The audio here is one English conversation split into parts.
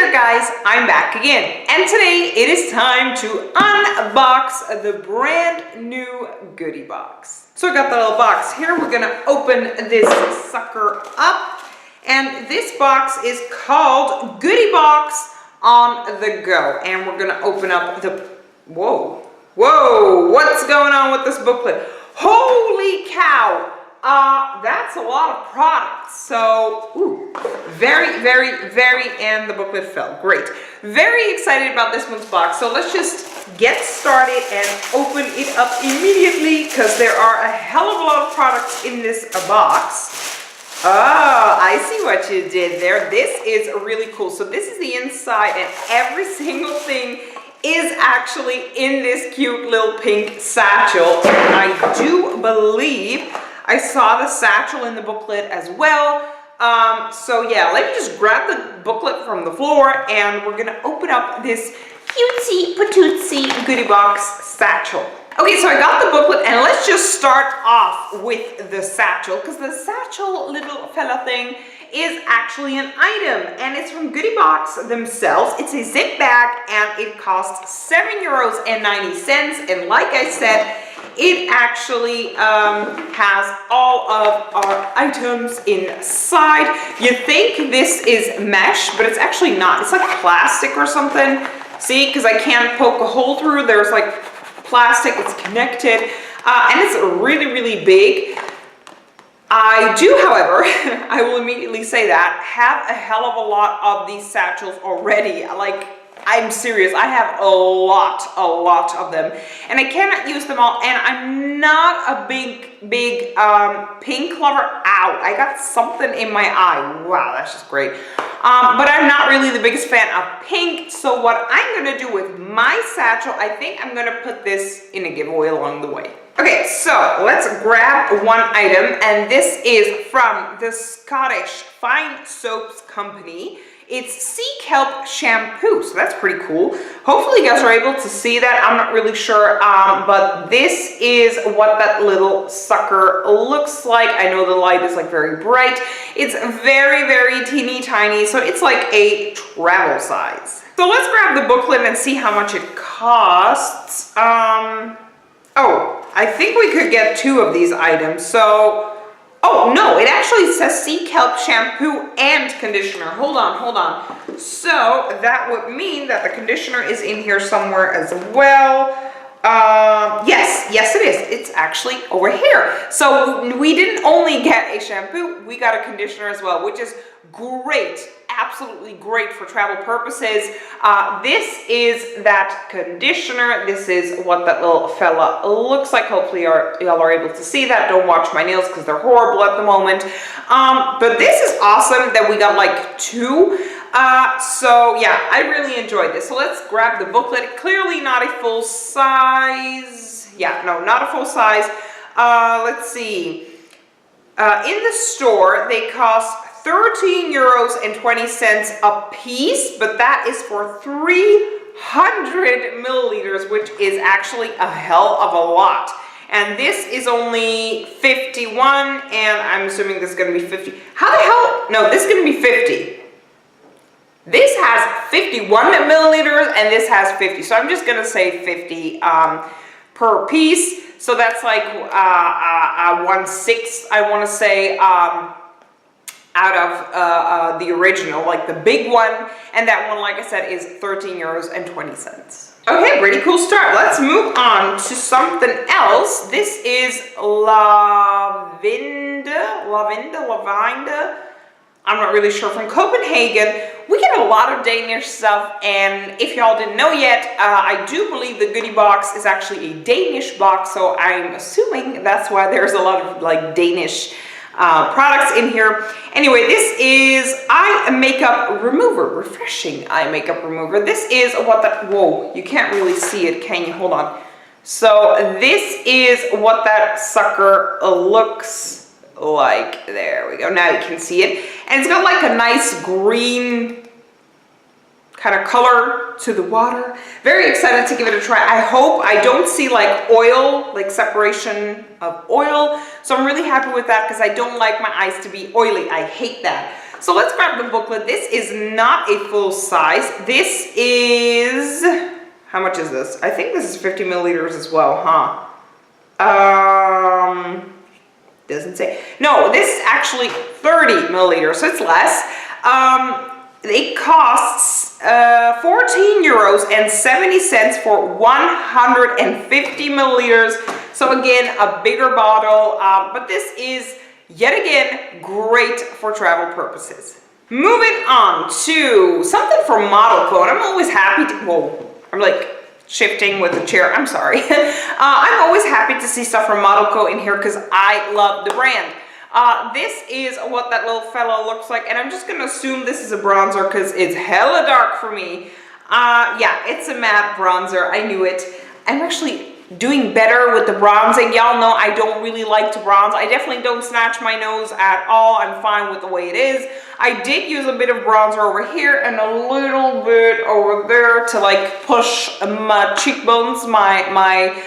there guys, I'm back again, and today it is time to unbox the brand new goodie box. So I got the little box here. We're gonna open this sucker up, and this box is called Goodiebox on the Go, and we're gonna open up the, whoa, what's going on with this booklet? Holy cow! That's a lot of products. So, ooh, very, and the booklet fell. Great. Very excited about this month's box. So let's just get started and open it up immediately because there are a hell of a lot of products in this box. Oh, I see what you did there. This is really cool. So this is the inside, and every single thing is actually in this cute little pink satchel. And I do believe I saw the satchel in the booklet as well. So yeah, let me just grab the booklet from the floor and we're gonna open up this cutesy patootsy goodie box satchel. Okay, so I got the booklet and let's just start off with the satchel, because the satchel little fella thing is actually an item and it's from Goodiebox themselves. It's a zip bag and it costs €7.90, and like I said, it actually has all of our items inside. You think this is mesh, but it's actually not. It's like plastic or something. See, because I can't poke a hole through. There's like plastic, it's connected, and it's really big. I do, however, I will immediately say that, have a hell of a lot of these satchels already. Like, I'm serious, I have a lot of them, and I cannot use them all, and I'm not a big pink lover. Ow, I got something in my eye. Wow, that's just great. But I'm not really the biggest fan of pink, so what I'm gonna do with my satchel, I think I'm gonna put this in a giveaway along the way. Okay, so let's grab one item, and this is from the Scottish Fine Soaps Company. It's sea kelp shampoo, so that's pretty cool. Hopefully you guys are able to see that. I'm not really sure, but this is what that little sucker looks like. I know the light is like very bright. It's very teeny tiny, so it's like a travel size. So let's grab the booklet and see how much it costs. Oh, I think we could get 2 of these items. So, oh no, it actually says sea kelp shampoo and conditioner. Hold on. So that would mean that the conditioner is in here somewhere as well. Yes it is. It's actually over here. So we didn't only get a shampoo, we got a conditioner as well, which is great. Absolutely great for travel purposes. This is that conditioner. This is what that little fella looks like. Hopefully y'all are able to see that. Don't watch my nails because they're horrible at the moment. But this is awesome that we got like 2. So yeah, I really enjoyed this. So let's grab the booklet. Clearly not a full size. Yeah, no, not a full size. Let's see. In the store, they cost €13.20 a piece, but that is for 300 milliliters, which is actually a hell of a lot. And this is only 51, and I'm assuming this is going to be 50. How the hell? No, this is going to be 50. This has 51 milliliters, and this has 50. So I'm just going to say 50 per piece. So that's like 1/6, I want to say, out of the original, like the big one, and that one, like I said, is €13.20. Okay, pretty cool start. Let's move on to something else. This is lavender. I'm not really sure, from Copenhagen. We get a lot of Danish stuff, and if y'all didn't know yet, I do believe the goodie box is actually a Danish box, so I'm assuming that's why there's a lot of like Danish products in here. Anyway, this is eye makeup remover, refreshing eye makeup remover. This is what that, whoa, you can't really see it, can you? Hold on. So this is what that sucker looks like. There we go, now you can see it, and it's got like a nice green kind of color to the water. Very excited to give it a try. I hope I don't see like oil, like separation of oil, so I'm really happy with that because I don't like my eyes to be oily. I hate that. So let's grab the booklet. This is not a full size. This is, how much is this? I think this is 50 milliliters as well, huh? Doesn't say. No, this is actually 30 milliliters, so it's less. It costs 14 euros and 70 cents for 150 milliliters. So again, a bigger bottle, but this is yet again great for travel purposes. Moving on to something from Model Co. And I'm always happy to, whoa, I'm like shifting with the chair, I'm sorry. I'm always happy to see stuff from Model Co. in here because I love the brand. This is what that little fellow looks like, and I'm just gonna assume this is a bronzer because it's hella dark for me. Yeah, it's a matte bronzer, I knew it. I'm actually doing better with the bronzing. Y'all know I don't really like to bronze. I definitely don't snatch my nose at all. I'm fine with the way it is. I did use a bit of bronzer over here and a little bit over there to like push my cheekbones. My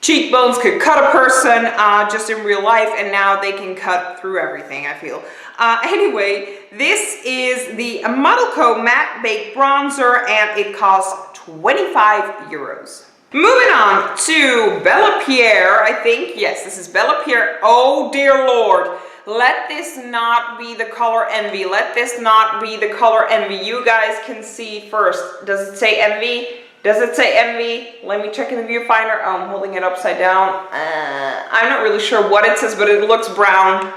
cheekbones could cut a person just in real life, and now they can cut through everything, I feel. Anyway, this is the Model Co. Matte Baked Bronzer, and it costs 25 euros. Moving on to Bellapierre, I think. Yes, this is Bellapierre. Oh, dear Lord. Let this not be the color Envy. Let this not be the color Envy. You guys can see first. Does it say Envy? Does it say Envy? Let me check in the viewfinder. Oh, I'm holding it upside down. I'm not really sure what it says, but it looks brown.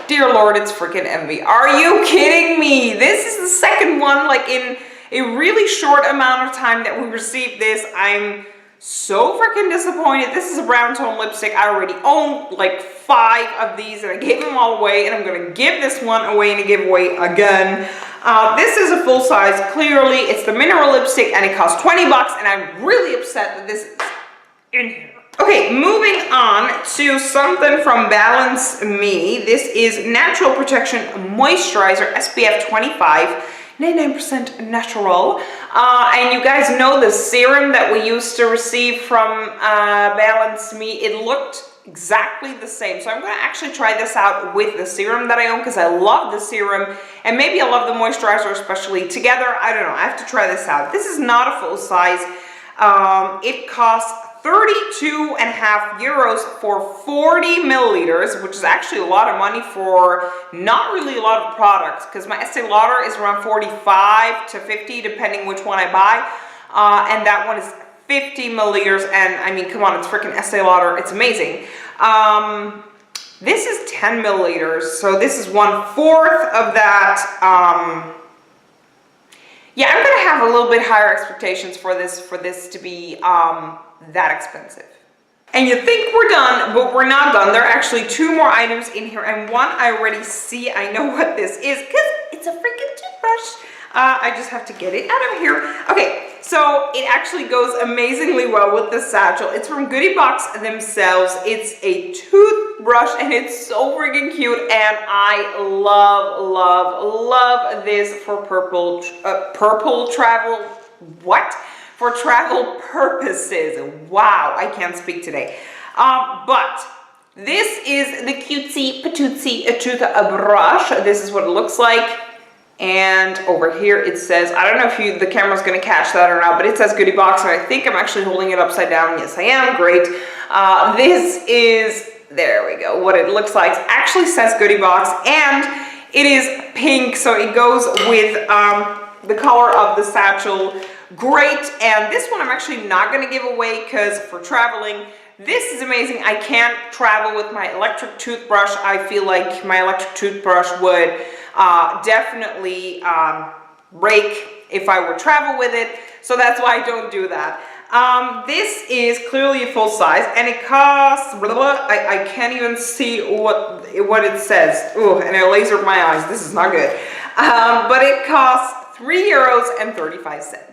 Dear Lord, it's freaking Envy. Are you kidding me? This is the second one, like in a really short amount of time that we received this. I'm so freaking disappointed. This is a brown tone lipstick. I already own like 5 of these and I gave them all away, and I'm gonna give this one away in a giveaway again. This is a full size, clearly. It's the mineral lipstick and it costs 20 bucks, and I'm really upset that this is in here. Okay, moving on to something from Balance Me. This is Natural Protection Moisturizer, SPF 25. 99% natural. And you guys know the serum that we used to receive from Balance Me. It looked exactly the same. So I'm going to actually try this out with the serum that I own because I love the serum. And maybe I love the moisturizer especially together. I don't know. I have to try this out. This is not a full size. It costs 32.5 euros for 40 milliliters, which is actually a lot of money for not really a lot of products, because my Estee Lauder is around 45 to 50 depending which one I buy, and that one is 50 milliliters, and I mean, come on, it's freaking Estee Lauder, it's amazing. This is 10 milliliters, so this is 1/4 of that. Yeah, I'm gonna have a little bit higher expectations for this to be that expensive. And you think we're done, but we're not done. There are actually 2 more items in here, and one I already see. I know what this is because it's a freaking toothbrush. I just have to get it out of here. Okay, so it actually goes amazingly well with the satchel. It's from Goodiebox themselves. It's a toothbrush and it's so freaking cute, and I love this for purple travel. What? For travel purposes. Wow, I can't speak today. But this is the cutesy patootsy toothbrush. This is what it looks like. And over here it says, I don't know if the camera's gonna catch that or not, but it says Goodiebox, and I think I'm actually holding it upside down. Yes, I am. Great. This is, there we go, what it looks like. It actually says Goodiebox, and it is pink, so it goes with the color of the satchel. Great. And this one I'm actually not going to give away because for traveling, this is amazing. I can't travel with my electric toothbrush. I feel like my electric toothbrush would definitely break if I were to travel with it. So that's why I don't do that. This is clearly a full size, and it costs, blah, blah, I can't even see what it says. Ooh, and it lasered my eyes. This is not good. But it costs 3 euros and 35 cents.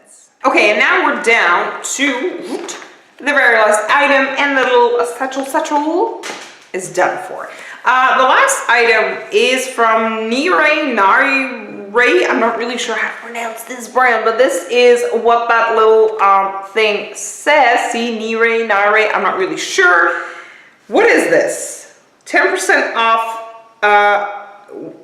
Okay, and now we're down to the very last item, and the little satchel is done for. The last item is from Meereen. I'm not really sure how to pronounce this brand, but this is what that little thing says. See, Meereen, I'm not really sure. What is this? 10% off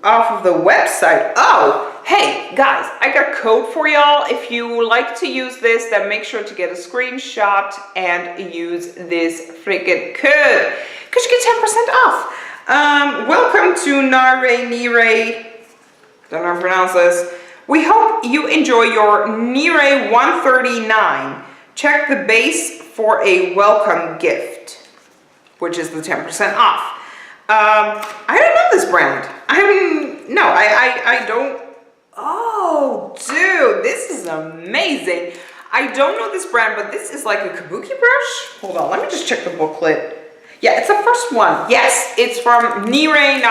of the website. Oh, hey guys, I got a code for y'all. If you like to use this, then make sure to get a screenshot and use this freaking code because you get 10% off. Welcome to Nire, don't know how to pronounce this. We hope you enjoy your Nire 139. Check the base for a welcome gift, which is the 10% off. I don't know this brand. I don't. Oh, dude, this is amazing. I don't know this brand, but this is like a kabuki brush. Hold on, let me just check the booklet. Yeah, it's the first one. Yes, it's from Nire,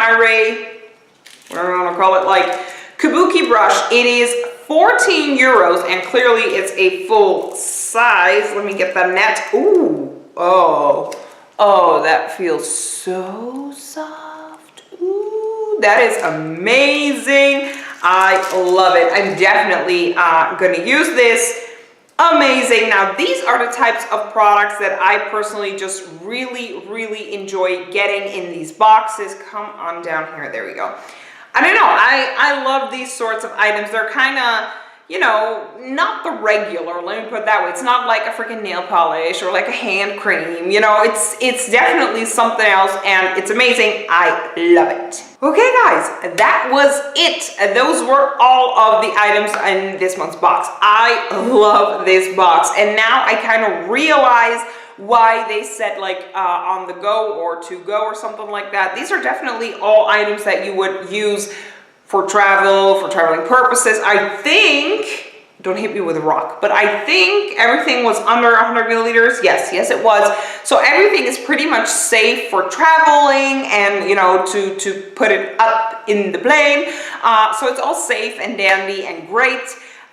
whatever you want to call it, like kabuki brush. It is 14 euros, and clearly it's a full size. Let me get the net. Ooh, oh, that feels so soft. Ooh, that is amazing. I love it. I'm definitely gonna use this. Amazing. Now, these are the types of products that I personally just really enjoy getting in these boxes. Come on down here. There we go. I don't know. I love these sorts of items. They're kind of, you know, not the regular, let me put it that way. It's not like a freaking nail polish or like a hand cream, you know, it's definitely something else, and it's amazing. I love it. Okay guys, that was it. Those were all of the items in this month's box. I love this box, and now I kind of realize why they said like on the go or to go or something like that. These are definitely all items that you would use for travel, for traveling purposes. I think, don't hit me with a rock, but I think everything was under 100 milliliters. Yes, it was. So everything is pretty much safe for traveling and, you know, to put it up in the plane. So it's all safe and dandy and great.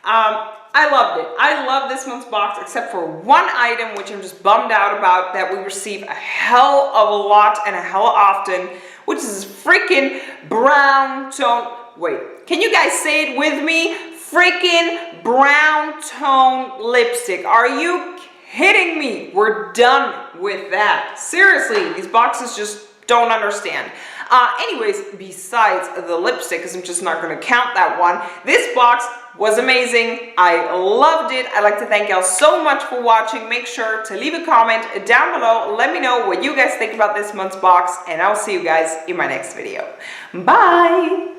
I loved it. I love this month's box, except for one item, which I'm just bummed out about, that we receive a hell of a lot and a hell often, which is freaking brown tone. Wait, can you guys say it with me? Freaking brown tone lipstick. Are you kidding me? We're done with that. Seriously, these boxes just don't understand. Anyways, besides the lipstick, because I'm just not going to count that one, this box was amazing. I loved it. I'd like to thank y'all so much for watching. Make sure to leave a comment down below. Let me know what you guys think about this month's box, and I'll see you guys in my next video. Bye!